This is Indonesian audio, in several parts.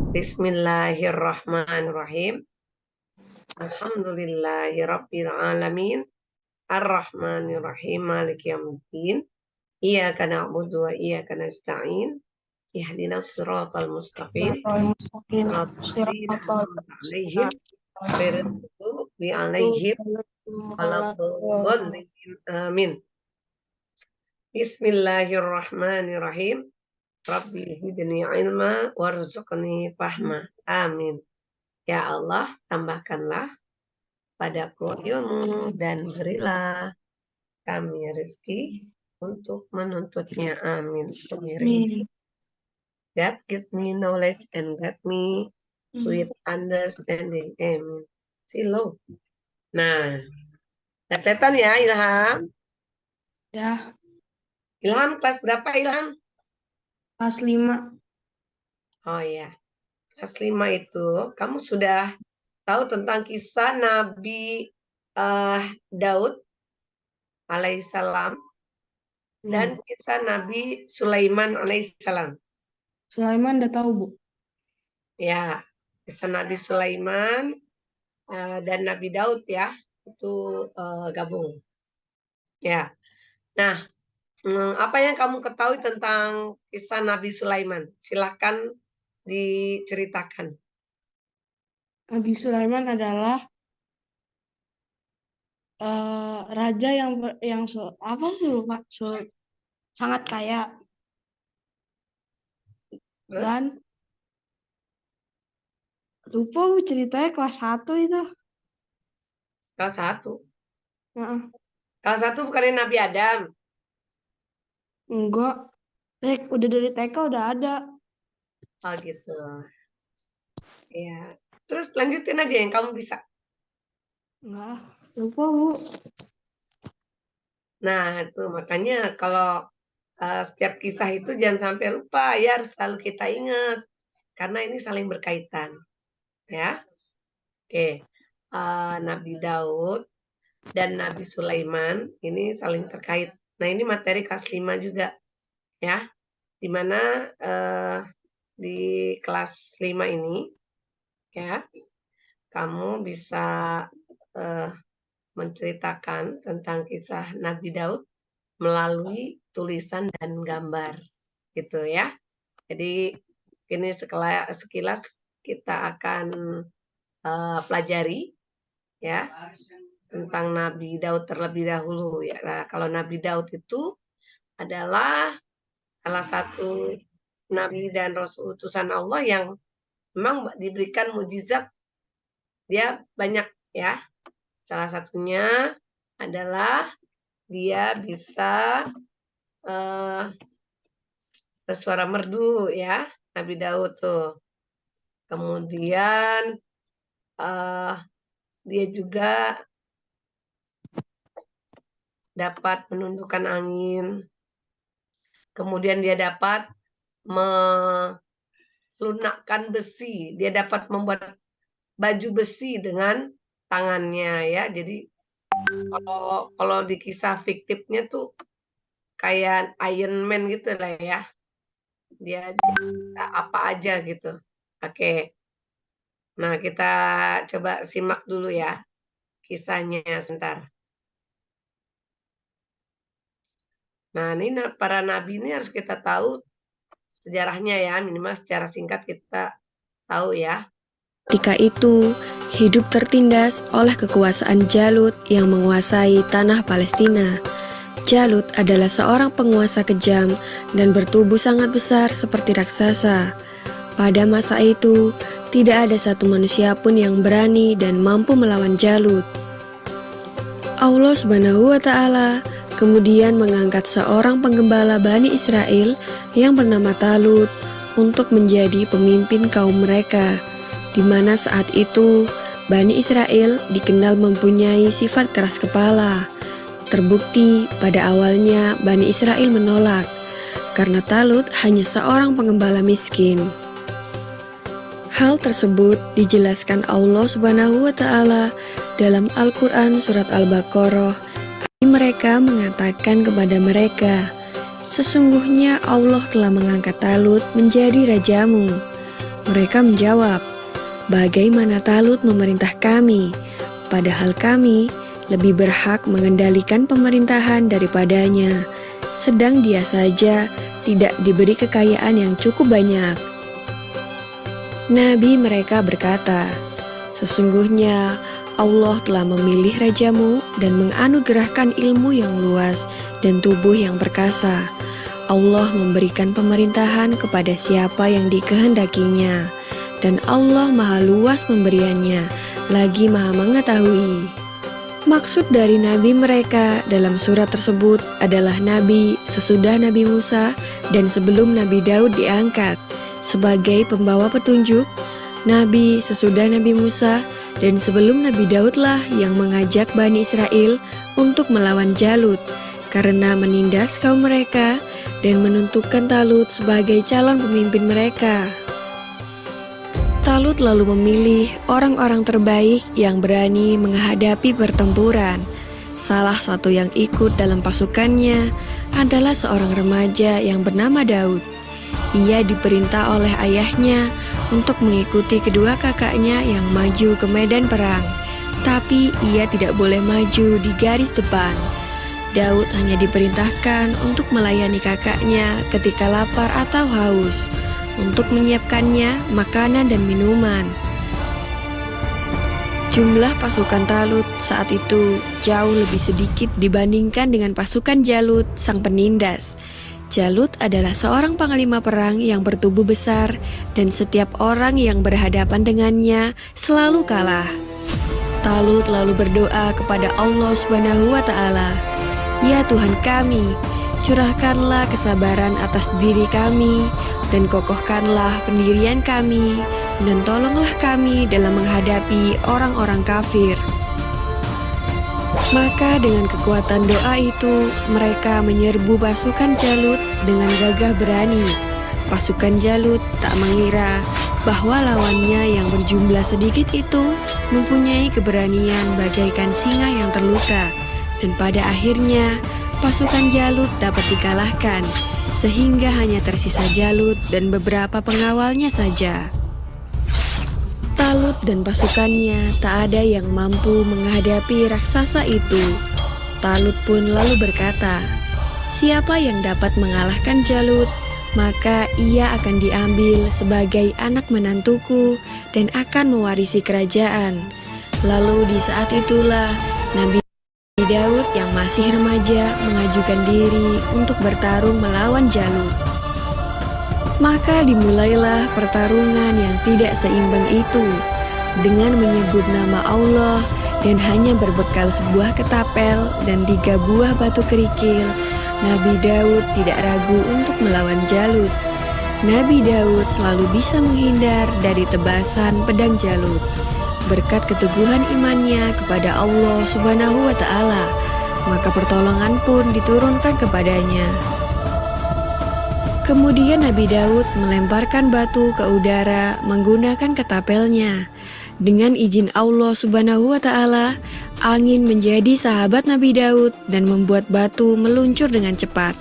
Bismillahirrahmanirrahim. Alhamdulillahirabbil alamin. Arrahmanirrahim. Maliki yaumiddin. Iyyaka na'budu wa iyyaka nasta'in. Ihdinas siratal mustaqim. Shiratal ladzina an'amta 'alaihim ghairil maghdubi 'alaihim waladdallin. Amin. Bismillahirrahmanirrahim. Rabbi zidni ilma warzuqni fahma. Amin. Ya Allah, tambahkanlah padaku ilmu dan berilah kami rezeki untuk menuntutnya. Amin. God give me knowledge and get me with understanding. Amin. Silo. Nah, catetan ya Ilham. Ya, Ilham kelas berapa Ilham? kelas 5. Oh ya, kelas 5 itu kamu sudah tahu tentang kisah Nabi Daud alaihissalam dan kisah Nabi Sulaiman alaihissalam. Sulaiman udah tahu, Bu. Ya, kisah Nabi Sulaiman dan Nabi Daud ya, itu gabung. Ya, nah apa yang kamu ketahui tentang kisah Nabi Sulaiman? Silakan diceritakan. Nabi Sulaiman adalah raja yang sangat kaya. Terus? Dan lupa Bu ceritanya kelas 1 itu. Kelas 1. Heeh. Kelas 1 bukannya Nabi Adam? Enggak. Udah dari TK udah ada. Oh gitu. Ya. Terus lanjutin aja yang kamu bisa. Enggak, lupa Bu. Nah, itu makanya kalau setiap kisah itu jangan sampai lupa ya, harus selalu kita ingat karena ini saling berkaitan. Ya. Oke. Nabi Daud dan Nabi Sulaiman ini saling terkait. Nah, ini materi kelas 5 juga. Ya. Di mana di kelas 5 ini ya, kamu bisa menceritakan tentang kisah Nabi Daud melalui tulisan dan gambar gitu ya. Jadi ini sekilas kita akan pelajari ya tentang Nabi Daud terlebih dahulu ya. Nah, kalau Nabi Daud itu adalah salah satu nabi dan rasul utusan Allah yang memang diberikan mukjizat, dia banyak ya. Salah satunya adalah dia bisa bersuara merdu ya, Nabi Daud tuh. Kemudian dia juga dapat menundukkan angin. Kemudian dia dapat melunakkan besi. Dia dapat membuat baju besi dengan tangannya ya. Jadi kalau di kisah fiktifnya tuh kayak Iron Man gitu lah ya. Dia apa aja gitu. Oke. Nah, kita coba simak dulu ya kisahnya sebentar. Nah, ini para nabi ini harus kita tahu sejarahnya ya, minimal secara singkat kita tahu ya. Ketika itu, hidup tertindas oleh kekuasaan Jalut yang menguasai tanah Palestina. Jalut adalah seorang penguasa kejam dan bertubuh sangat besar seperti raksasa. Pada masa itu, tidak ada satu manusia pun yang berani dan mampu melawan Jalut. Allah Subhanahu wa Ta'ala kemudian mengangkat seorang penggembala Bani Israel yang bernama Talut untuk menjadi pemimpin kaum mereka, di mana saat itu Bani Israel dikenal mempunyai sifat keras kepala. Terbukti pada awalnya Bani Israel menolak karena Talut hanya seorang penggembala miskin. Hal tersebut dijelaskan Allah Subhanahu wa Ta'ala dalam Al-Quran Surat Al-Baqarah. Mereka mengatakan kepada mereka, sesungguhnya Allah telah mengangkat Talut menjadi rajamu. Mereka menjawab, "Bagaimana Talut memerintah kami, padahal kami lebih berhak mengendalikan pemerintahan daripadanya, sedang dia saja tidak diberi kekayaan yang cukup banyak." Nabi mereka berkata, "Sesungguhnya Allah telah memilih rajamu dan menganugerahkan ilmu yang luas dan tubuh yang perkasa. Allah memberikan pemerintahan kepada siapa yang dikehendakinya, dan Allah maha luas pemberiannya, lagi maha mengetahui." Maksud dari nabi mereka dalam surat tersebut adalah nabi sesudah Nabi Musa dan sebelum Nabi Daud diangkat sebagai pembawa petunjuk, nabi sesudah Nabi Musa dan sebelum Nabi Daudlah yang mengajak Bani Israel untuk melawan Jalut karena menindas kaum mereka dan menentukan Talut sebagai calon pemimpin mereka. Talut lalu memilih orang-orang terbaik yang berani menghadapi pertempuran. Salah satu yang ikut dalam pasukannya adalah seorang remaja yang bernama Daud. Ia diperintah oleh ayahnya untuk mengikuti kedua kakaknya yang maju ke medan perang, tapi ia tidak boleh maju di garis depan. Daud hanya diperintahkan untuk melayani kakaknya ketika lapar atau haus, untuk menyiapkannya makanan dan minuman. Jumlah pasukan Talut saat itu jauh lebih sedikit dibandingkan dengan pasukan Jalut, sang penindas. Jalut adalah seorang panglima perang yang bertubuh besar dan setiap orang yang berhadapan dengannya selalu kalah. Talut lalu berdoa kepada Allah Subhanahu wa Ta'ala, "Ya Tuhan kami, curahkanlah kesabaran atas diri kami dan kokohkanlah pendirian kami dan tolonglah kami dalam menghadapi orang-orang kafir." Maka dengan kekuatan doa itu, mereka menyerbu pasukan Jalut dengan gagah berani. Pasukan Jalut tak mengira bahwa lawannya yang berjumlah sedikit itu mempunyai keberanian bagaikan singa yang terluka. Dan pada akhirnya, pasukan Jalut dapat dikalahkan, sehingga hanya tersisa Jalut dan beberapa pengawalnya saja. Talut dan pasukannya tak ada yang mampu menghadapi raksasa itu. Talut pun lalu berkata, "Siapa yang dapat mengalahkan Jalut, maka ia akan diambil sebagai anak menantuku dan akan mewarisi kerajaan." Lalu di saat itulah Nabi Daud yang masih remaja mengajukan diri untuk bertarung melawan Jalut. Maka dimulailah pertarungan yang tidak seimbang itu. Dengan menyebut nama Allah dan hanya berbekal sebuah ketapel dan 3 buah batu kerikil, Nabi Daud tidak ragu untuk melawan Jalut. Nabi Daud selalu bisa menghindar dari tebasan pedang Jalut berkat keteguhan imannya kepada Allah Subhanahu wa Ta'ala. Maka pertolongan pun diturunkan kepadanya. Kemudian Nabi Daud melemparkan batu ke udara menggunakan ketapelnya. Dengan izin Allah Subhanahu wa Ta'ala, angin menjadi sahabat Nabi Daud dan membuat batu meluncur dengan cepat.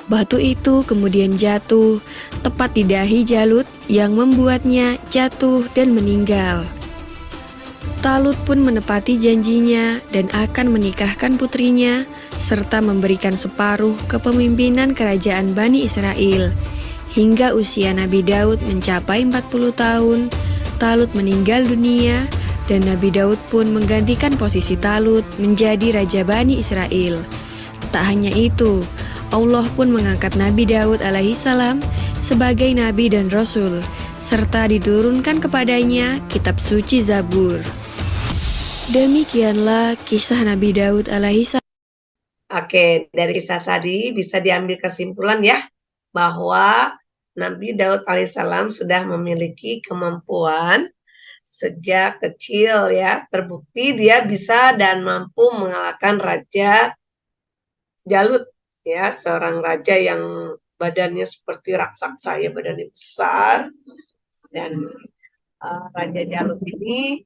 Batu itu kemudian jatuh tepat di dahi Jalut yang membuatnya jatuh dan meninggal. Talut pun menepati janjinya dan akan menikahkan putrinya serta memberikan separuh kepemimpinan kerajaan Bani Israel. Hingga usia Nabi Daud mencapai 40 tahun, Talut meninggal dunia dan Nabi Daud pun menggantikan posisi Talut menjadi Raja Bani Israel. Tak hanya itu, Allah pun mengangkat Nabi Daud alaihissalam sebagai Nabi dan Rasul, serta diturunkan kepadanya kitab suci Zabur. Demikianlah kisah Nabi Daud alaihissalam. Oke, dari kisah tadi bisa diambil kesimpulan ya, bahwa Nabi Daud alaihissalam sudah memiliki kemampuan sejak kecil ya, terbukti dia bisa dan mampu mengalahkan Raja Jalut ya, seorang raja yang badannya seperti raksasa ya, badannya besar, dan Raja Jalut ini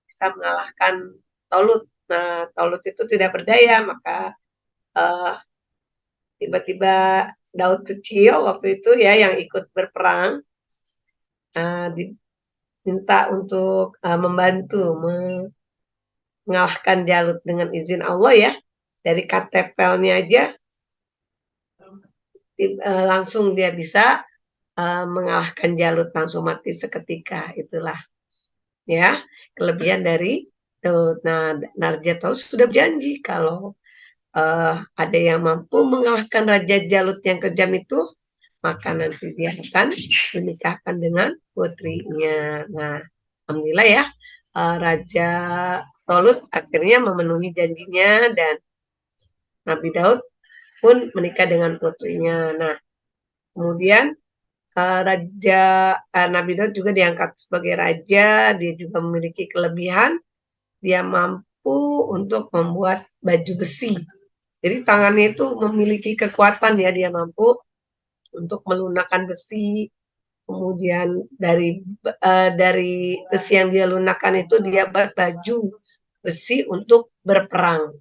bisa mengalahkan Talut. Nah, Talut itu tidak berdaya, maka tiba-tiba Daud kecil waktu itu ya yang ikut berperang. diminta untuk membantu mengalahkan Jalut dengan izin Allah ya. Dari katepelnya aja langsung dia bisa mengalahkan Jalut, langsung mati seketika. Itulah ya kelebihan dari Daud. Nah, Narjatol sudah berjanji kalau ada yang mampu mengalahkan Raja Jalut yang kejam itu, maka nanti dia akan menikahkan dengan putrinya. Nah, alhamdulillah ya, Raja Tolut akhirnya memenuhi janjinya dan Nabi Daud pun menikah dengan putrinya. Nah, kemudian Nabi Daud juga diangkat sebagai raja. Dia juga memiliki kelebihan, dia mampu untuk membuat baju besi. Jadi tangannya itu memiliki kekuatan ya, dia mampu untuk melunakkan besi. Kemudian dari besi yang dia lunakkan itu dia buat baju besi untuk berperang,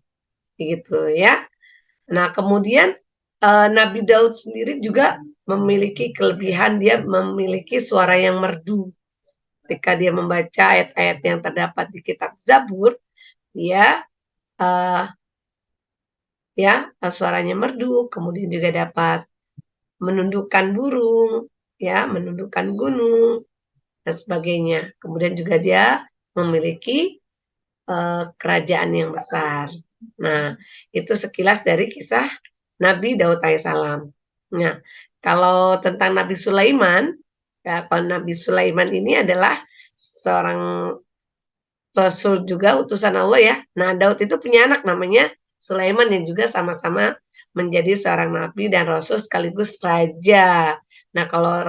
gitu ya. Nah, kemudian Nabi Daud sendiri juga memiliki kelebihan, dia memiliki suara yang merdu. Ketika dia membaca ayat-ayat yang terdapat di kitab Zabur, dia suaranya merdu, kemudian juga dapat menundukkan burung, ya, menundukkan gunung dan sebagainya. Kemudian juga dia memiliki kerajaan yang besar. Nah, itu sekilas dari kisah Nabi Daud alaihissalam. Nah, kalau tentang Nabi Sulaiman, ya, kalau Nabi Sulaiman ini adalah seorang Rasul juga utusan Allah ya. Nah, Daud itu punya anak namanya Sulaiman yang juga sama-sama menjadi seorang nabi dan rasul sekaligus raja. Nah, kalau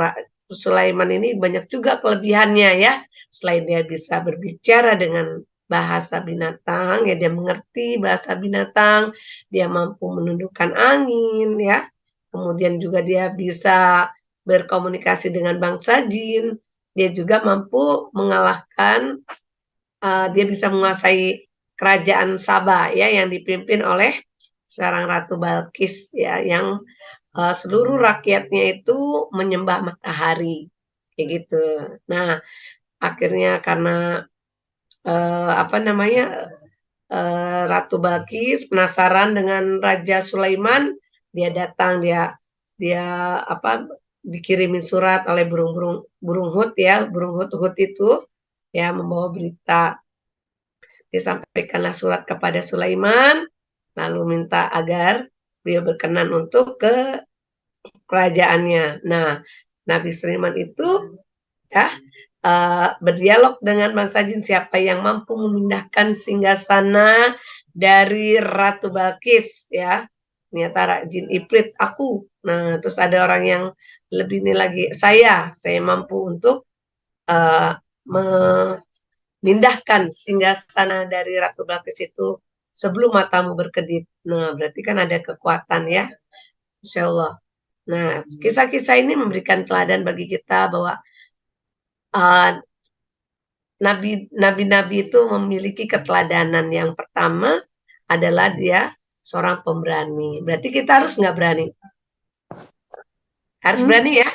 Sulaiman ini banyak juga kelebihannya ya. Selain dia bisa berbicara dengan bahasa binatang, ya dia mengerti bahasa binatang, dia mampu menundukkan angin ya. Kemudian juga dia bisa berkomunikasi dengan bangsa jin. Dia juga mampu mengalahkan dia bisa menguasai kerajaan Saba ya yang dipimpin oleh seorang Ratu Balkis ya yang seluruh rakyatnya itu menyembah matahari kayak gitu. Nah, akhirnya karena Ratu Balkis penasaran dengan Raja Sulaiman, dia datang, dia dikirimin surat oleh burung hut ya, burung hut itu ya membawa berita. Disampaikanlah surat kepada Sulaiman, lalu minta agar beliau berkenan untuk ke kerajaannya. Nah, Nabi Sulaiman itu ya berdialog dengan bangsa jin, siapa yang mampu memindahkan singgasana dari Ratu Balkis ya. Ternyata jin Ifrit aku. Nah, terus ada orang yang lebih ini lagi, saya mampu untuk memindahkan singgasana dari Ratu Balkis itu sebelum matamu berkedip. Nah, berarti kan ada kekuatan ya. Insya Allah. Nah, kisah-kisah ini memberikan teladan bagi kita bahwa nabi-nabi itu memiliki keteladanan. Yang pertama adalah dia seorang pemberani. Berarti kita harus nggak berani? Harus berani ya.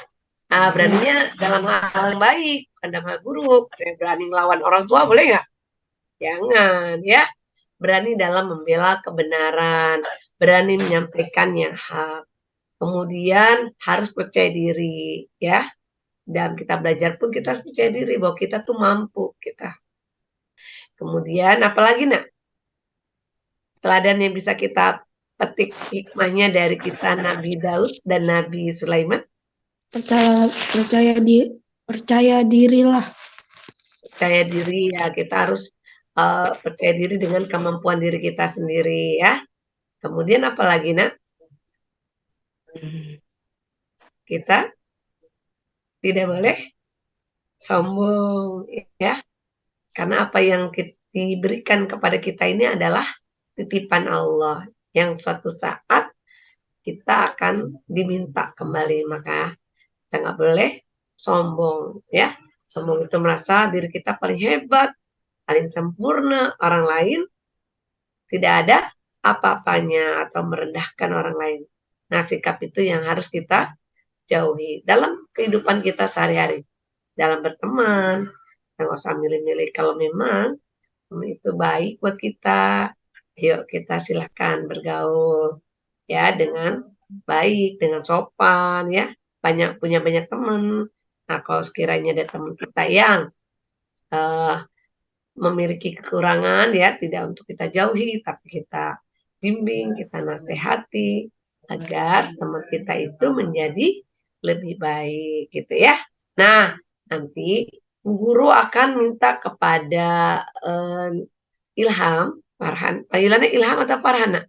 Beraninya dalam hal yang baik, bukan dalam hal buruk. Saya berani melawan orang tua, boleh nggak? Jangan ya. Berani dalam membela kebenaran, berani menyampaikan yang hak. Kemudian harus percaya diri ya. Dan kita belajar pun kita harus percaya diri bahwa kita tuh mampu kita. Kemudian apalagi nak? Teladan yang bisa kita petik hikmahnya dari kisah Nabi Daud dan Nabi Sulaiman. Percaya dirilah. Percaya diri ya, kita harus percaya diri dengan kemampuan diri kita sendiri ya. Kemudian apalagi nak? Kita tidak boleh sombong ya. Karena apa yang diberikan kepada kita ini adalah titipan Allah yang suatu saat kita akan diminta kembali. Maka kita nggak boleh sombong ya. Sombong itu merasa diri kita paling hebat, paling sempurna, orang lain tidak ada apa-apanya atau merendahkan orang lain. Nah, sikap itu yang harus kita jauhi dalam kehidupan kita sehari-hari. dalam berteman. Nggak usah milih-milih. Kalau memang itu baik buat kita, yuk kita silahkan bergaul ya dengan baik, dengan sopan ya. Punya banyak teman. Nah, kalau sekiranya ada teman kita yang eh, memiliki kekurangan ya, tidak untuk kita jauhi, tapi kita bimbing, kita nasihati agar teman kita itu menjadi lebih baik gitu ya. Nah, nanti guru akan minta kepada Ilham, Farhan, panggilannya Ilham atau Farhana?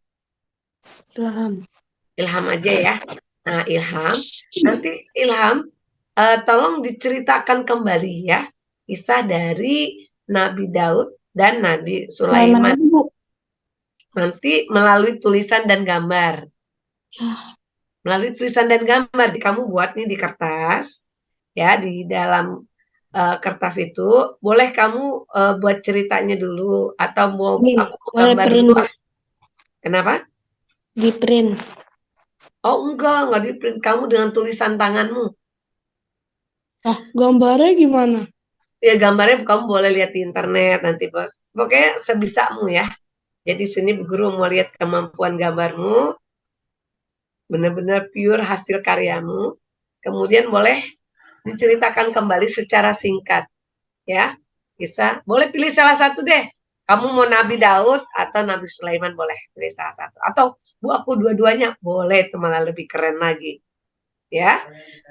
Ilham. Ilham aja ya. Nah, Ilham, nanti Ilham tolong diceritakan kembali ya kisah dari Nabi Daud dan Nabi Sulaiman Sulaiman. lagi, Bu. Nanti melalui tulisan dan gambar. Ya, Melalui tulisan dan gambar, kamu buat nih di kertas, ya di dalam kertas itu. Boleh kamu buat ceritanya dulu atau mau ini aku mau boleh gambar print, dulu? Bu. Kenapa? Di print. Oh enggak di print, kamu dengan tulisan tanganmu. Ah, gambarnya gimana? Ya gambarnya kamu boleh lihat di internet nanti bos. Pokoknya sebisamu ya. Jadi sini Bu Guru mau lihat kemampuan gambarmu, benar-benar pure hasil karyamu. Kemudian boleh diceritakan kembali secara singkat ya. Bisa, boleh pilih salah satu deh. Kamu mau Nabi Daud atau Nabi Sulaiman, boleh pilih salah satu. Atau Bu aku dua-duanya, boleh, itu malah lebih keren lagi. Ya.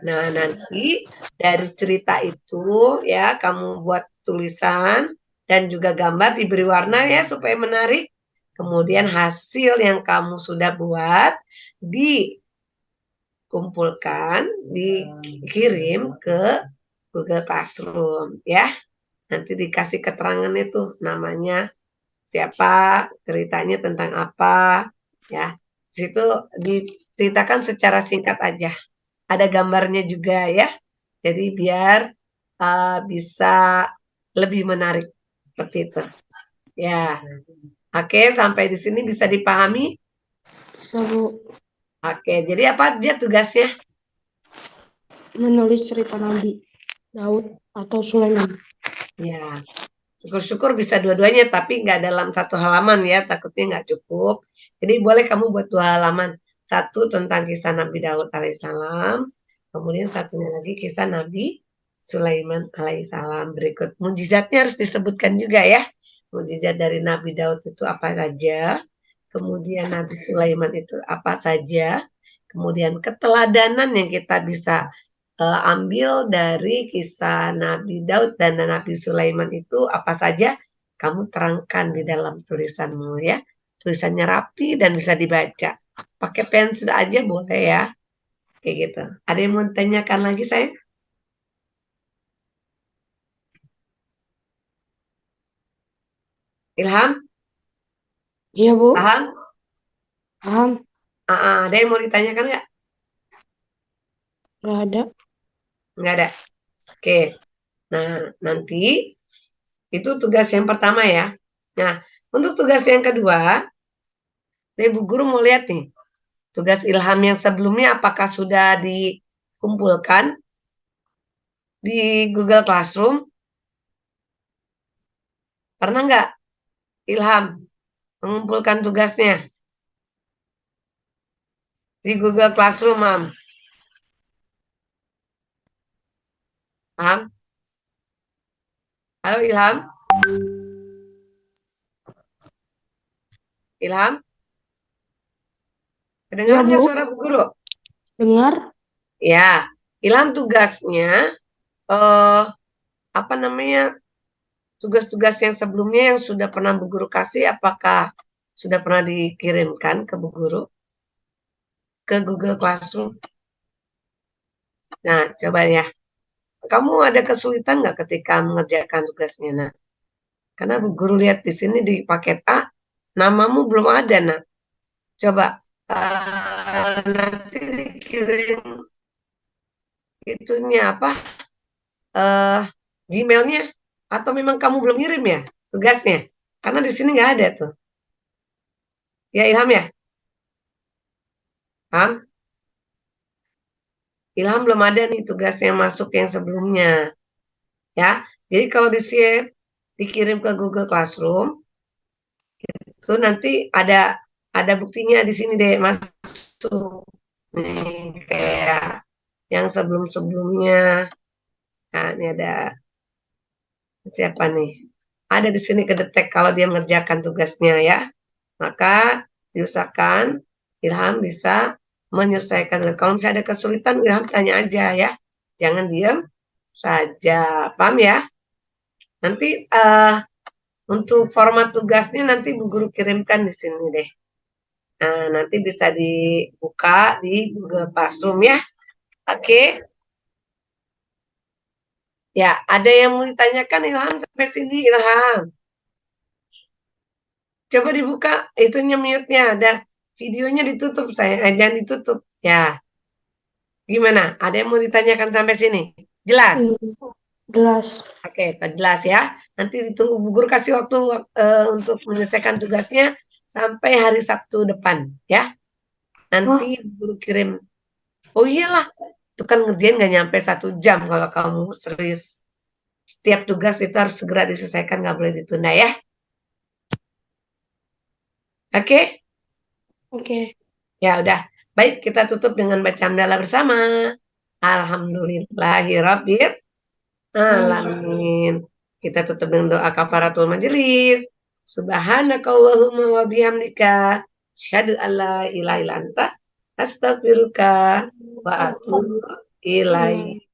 Nah, nanti dari cerita itu ya kamu buat tulisan dan juga gambar, diberi warna ya supaya menarik. Kemudian hasil yang kamu sudah buat dikumpulkan, dikirim ke Google Classroom ya. Nanti dikasih keterangan itu namanya siapa, ceritanya tentang apa ya. Di situ diceritakan secara singkat aja. Ada gambarnya juga ya. Jadi biar bisa lebih menarik seperti itu. Ya. Oke, sampai di sini bisa dipahami? Bisa, Bu. Oke, jadi apa dia tugasnya? Menulis cerita Nabi Daud atau Sulaiman. Ya, syukur-syukur bisa dua-duanya, tapi nggak dalam satu halaman ya, takutnya nggak cukup. Jadi boleh kamu buat 2 halaman. Satu tentang kisah Nabi Daud alaihissalam, kemudian satunya lagi kisah Nabi Sulaiman alaihissalam. Berikut mujizatnya harus disebutkan juga ya. Mujizat dari Nabi Daud itu apa saja, kemudian Nabi Sulaiman itu apa saja, kemudian keteladanan yang kita bisa ambil dari kisah Nabi Daud dan Nabi Sulaiman itu apa saja, kamu terangkan di dalam tulisanmu ya. Tulisannya rapi dan bisa dibaca. Pakai pensil aja boleh ya. Kayak gitu. Ada yang mau tanyakan lagi saya? Ilham? Iya, Bu. Paham? Paham? Ada yang mau ditanyakan nggak? Nggak ada. Nggak ada. Oke. Nah, nanti itu tugas yang pertama ya. Nah, untuk tugas yang kedua, Bu Guru mau lihat nih. Tugas Ilham yang sebelumnya apakah sudah dikumpulkan di Google Classroom? Pernah nggak Ilham mengumpulkan tugasnya di Google Classroom, Mam? Paham? Halo Ilham? Ilham? Ya, Kedengaran nggak Bu. suara Bu Guru? Dengar? Ya, Ilham tugasnya eh apa namanya? Tugas-tugas yang sebelumnya yang sudah pernah Bu Guru kasih, apakah sudah pernah dikirimkan ke Bu Guru ke Google Classroom? Nah, coba ya. Kamu ada kesulitan nggak ketika mengerjakan tugasnya? Nah, karena Bu Guru lihat di sini di paket A, namamu belum ada, nah. Coba nanti dikirim itunya apa? eh Gmailnya atau memang kamu belum ngirim ya tugasnya? Karena di sini nggak ada tuh. Ya Ilham ya? Ilham? Ilham belum ada nih tugas yang masuk yang sebelumnya. ya. Jadi kalau di-share, dikirim ke Google Classroom, itu nanti ada buktinya di sini deh masuk. Nih, kayak yang sebelum-sebelumnya. Nah, ini ada siapa nih? Ada di sini kedetek kalau dia mengerjakan tugasnya ya. Maka diusahakan Ilham bisa menyelesaikan. Kalau misalnya ada kesulitan, Ilham tanya aja ya. Jangan diam saja. Paham ya? Nanti untuk format tugasnya nanti Bu Guru kirimkan di sini deh. Nah, nanti bisa dibuka di Google Classroom ya. Oke. Ya, ada yang mau ditanyakan Ilham sampai sini Ilham. Coba dibuka itunya mute-nya, ada videonya ditutup jangan ditutup. Ya, gimana? Ada yang mau ditanyakan sampai sini? Jelas? Jelas. Oke, jelas ya. Nanti ditunggu Bu Guru kasih waktu untuk menyelesaikan tugasnya sampai hari Sabtu depan ya. Nanti Bu Guru kirim. Oh iyalah, itu kan ngerjain nggak nyampe 1 jam kalau kamu serius. Setiap tugas itu harus segera diselesaikan, nggak boleh ditunda ya. Oke? Oke. Ya udah. Baik, kita tutup dengan baca hamdalah bersama. Alhamdulillahirabbil alamin. Kita tutup dengan doa kafaratul majelis. Subhanakallahumma wa bihamdika asyhadu an la ilaha illa anta astaghfiruka wa atubu ilaik.